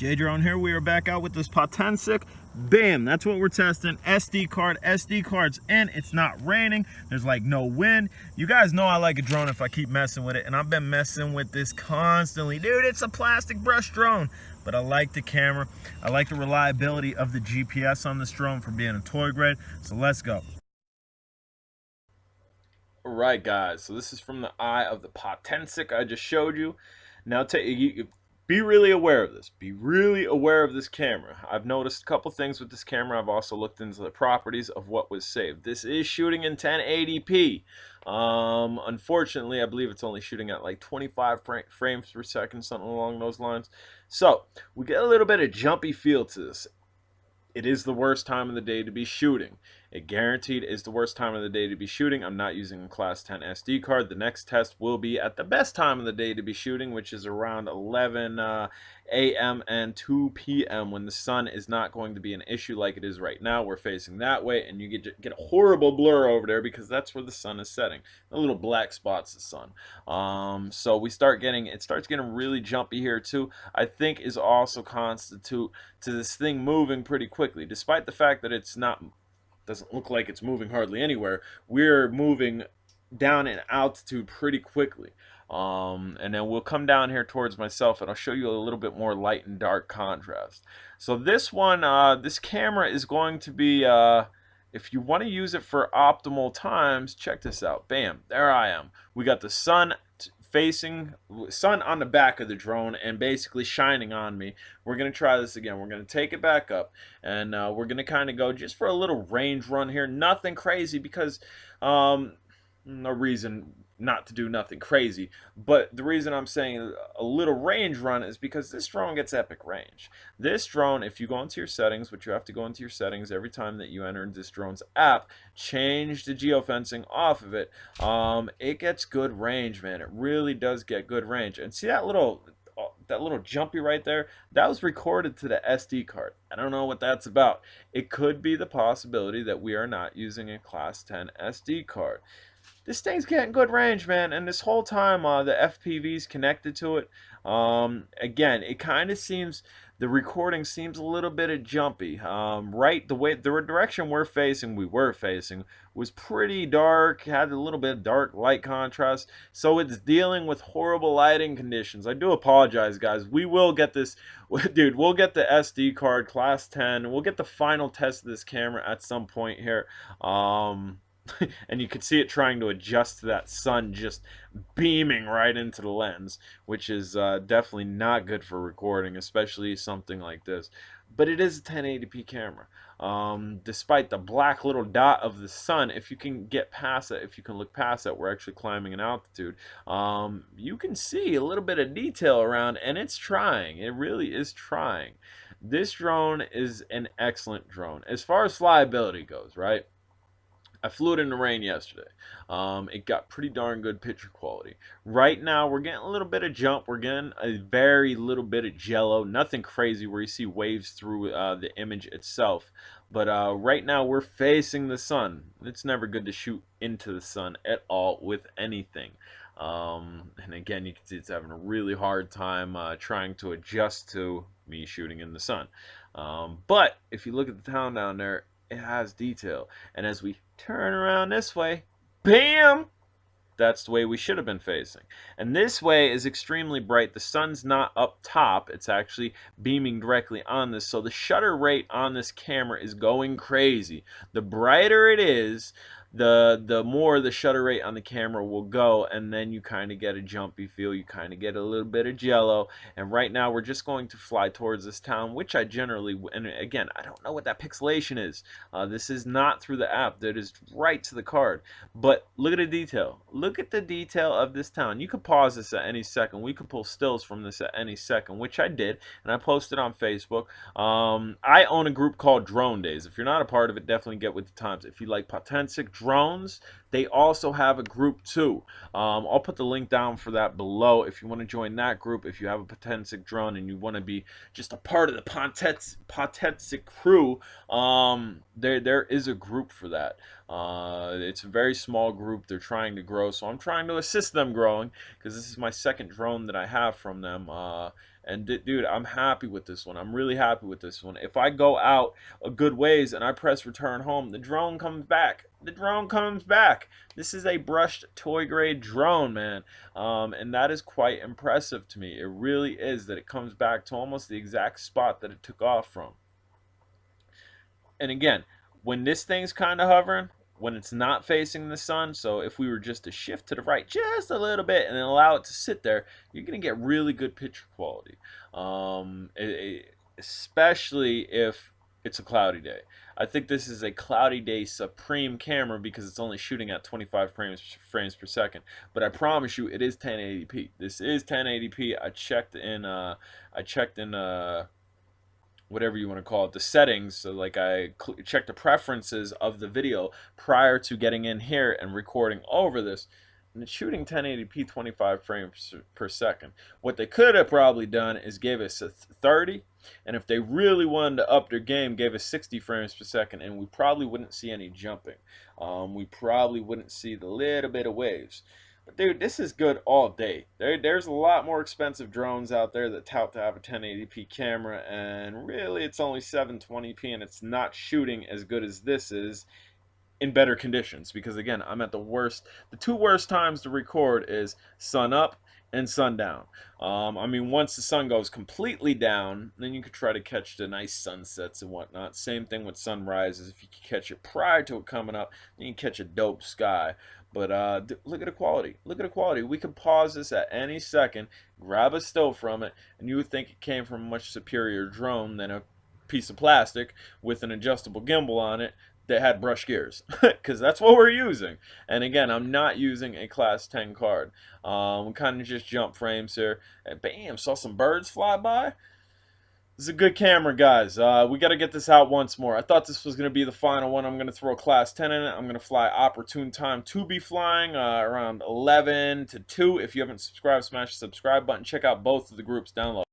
J Drone here. We are back out with this Potensic. Bam, that's what we're testing. SD card's in. It's not raining. There's like no wind. You guys know I like a drone if I keep messing with it, and I've been messing with this constantly. Dude, it's a plastic brush drone, but I like the camera. I like the reliability of the GPS on this drone for being a toy grade. So let's go. All right, guys, so this is from the eye of the Potensic I just showed you. Now be really aware of this. Be really aware of this camera. I've noticed a couple things with this camera. I've also looked into the properties of what was saved. This is shooting in 1080p. Unfortunately, I believe it's only shooting at like 25 frames per second, something along those lines. So we get a little bit of jumpy feel to this. It is the worst time of the day to be shooting. It guaranteed is the worst time of the day to be shooting. I'm not using a class 10 SD card. The next test will be at the best time of the day to be shooting, which is around 11 a.m. and 2 p.m. when the sun is not going to be an issue like it is right now. We're facing that way, and you get a horrible blur over there because that's where the sun is setting. The little black spot's the sun. So it starts getting really jumpy here too. I think is also constitute to this thing moving pretty quickly, despite the fact that doesn't look like it's moving hardly anywhere. We're moving down in altitude pretty quickly. And then we'll come down here towards myself and I'll show you a little bit more light and dark contrast. So this one, this camera is going to be, if you want to use it for optimal times, check this out. Bam, there I am. We got the sun on the back of the drone and basically shining on me. We're going to try this again. We're going to take it back up, and we're going to kind of go just for a little range run here. Nothing crazy because no reason not to do nothing crazy, but the reason I'm saying a little range run is because this drone gets epic range. This drone, if you go into your settings, which you have to go into your settings every time that you enter this drone's app, change the geofencing off of it, it gets good range, man. It really does get good range. And see that little jumpy right there? That was recorded to the SD card. I don't know what that's about. It could be the possibility that we are not using a class 10 SD card. This thing's getting good range, man, and this whole time the FPV's connected to it. Again, it kind of seems, the recording seems a little bit of jumpy. Right, the direction we were facing was pretty dark, had a little bit of dark light contrast, so it's dealing with horrible lighting conditions. I do apologize, guys. We will get this, dude, we'll get the SD card, class 10, we'll get the final test of this camera at some point here. And you could see it trying to adjust to that sun just beaming right into the lens, which is definitely not good for recording, especially something like this. But it is a 1080p camera. Despite the black little dot of the sun, if you can get past it, if you can look past it, we're actually climbing in altitude, you can see a little bit of detail around, and it's trying. It really is trying. This drone is an excellent drone. As far as flyability goes, right? I flew it in the rain yesterday. It got pretty darn good picture quality. Right now, we're getting a little bit of jump. We're getting a very little bit of jello. Nothing crazy where you see waves through the image itself. But right now, we're facing the sun. It's never good to shoot into the sun at all with anything. And again, you can see it's having a really hard time trying to adjust to me shooting in the sun. But if you look at the town down there, it has detail, and as we turn around this way, bam, that's the way we should have been facing. And this way is extremely bright. The sun's not up top, it's actually beaming directly on this, so the shutter rate on this camera is going crazy. The brighter it is, the more the shutter rate on the camera will go, and then you kind of get a jumpy feel, you kind of get a little bit of jello. And right now we're just going to fly towards this town, which I generally, and again, I don't know what that pixelation is. This is not through the app, that is right to the card. But look at the detail. Look at the detail of this town. You could pause this at any second. We could pull stills from this at any second, which I did, and I posted on Facebook. I own a group called Drone Days. If you're not a part of it, definitely get with the times. If you like Potensic drones, they also have a group too. I'll put the link down for that below if you want to join that group. If you have a Potensic drone and you want to be just a part of the Potensic crew, there is a group for that. It's a very small group. They're trying to grow, so I'm trying to assist them growing, because this is my second drone that I have from them. And dude, I'm happy with this one. I'm really happy with this one. If I go out a good ways and I press return home, the drone comes back. The drone comes back. This is a brushed toy grade drone, man. And that is quite impressive to me. It really is, that it comes back to almost the exact spot that it took off from. And again, when this thing's kind of hovering, when it's not facing the sun, so if we were just to shift to the right just a little bit and then allow it to sit there, you're going to get really good picture quality. Especially if it's a cloudy day. I think this is a cloudy day supreme camera because it's only shooting at 25 frames per second. But I promise you, it is 1080p. This is 1080p. I checked in whatever you want to call it, the settings. So like I checked the preferences of the video prior to getting in here and recording over this, and it's shooting 1080p 25 frames per second. What they could have probably done is gave us a 30, and if they really wanted to up their game, gave us 60 frames per second, and we probably wouldn't see any jumping. We probably wouldn't see the little bit of waves. But dude, this is good all day. There's a lot more expensive drones out there that tout to have a 1080p camera, and really it's only 720p, and it's not shooting as good as this is in better conditions. Because again, I'm at the two worst times to record is sun up and sundown. I mean, once the sun goes completely down, then you could try to catch the nice sunsets and whatnot. Same thing with sunrises. If you can catch it prior to it coming up, then you can catch a dope sky. But look at the quality. Look at the quality. We could pause this at any second, grab a still from it, and you would think it came from a much superior drone than a piece of plastic with an adjustable gimbal on it that had brush gears, because that's what we're using. And again, I'm not using a class 10 card. We kind of just jump frames here, and bam, saw some birds fly by. This is a good camera, guys. We got to get this out once more. I thought this was going to be the final one. I'm going to throw a class 10 in it. I'm going to fly opportune time to be flying around 11 to 2. If you haven't subscribed, smash the subscribe button. Check out both of the groups down below.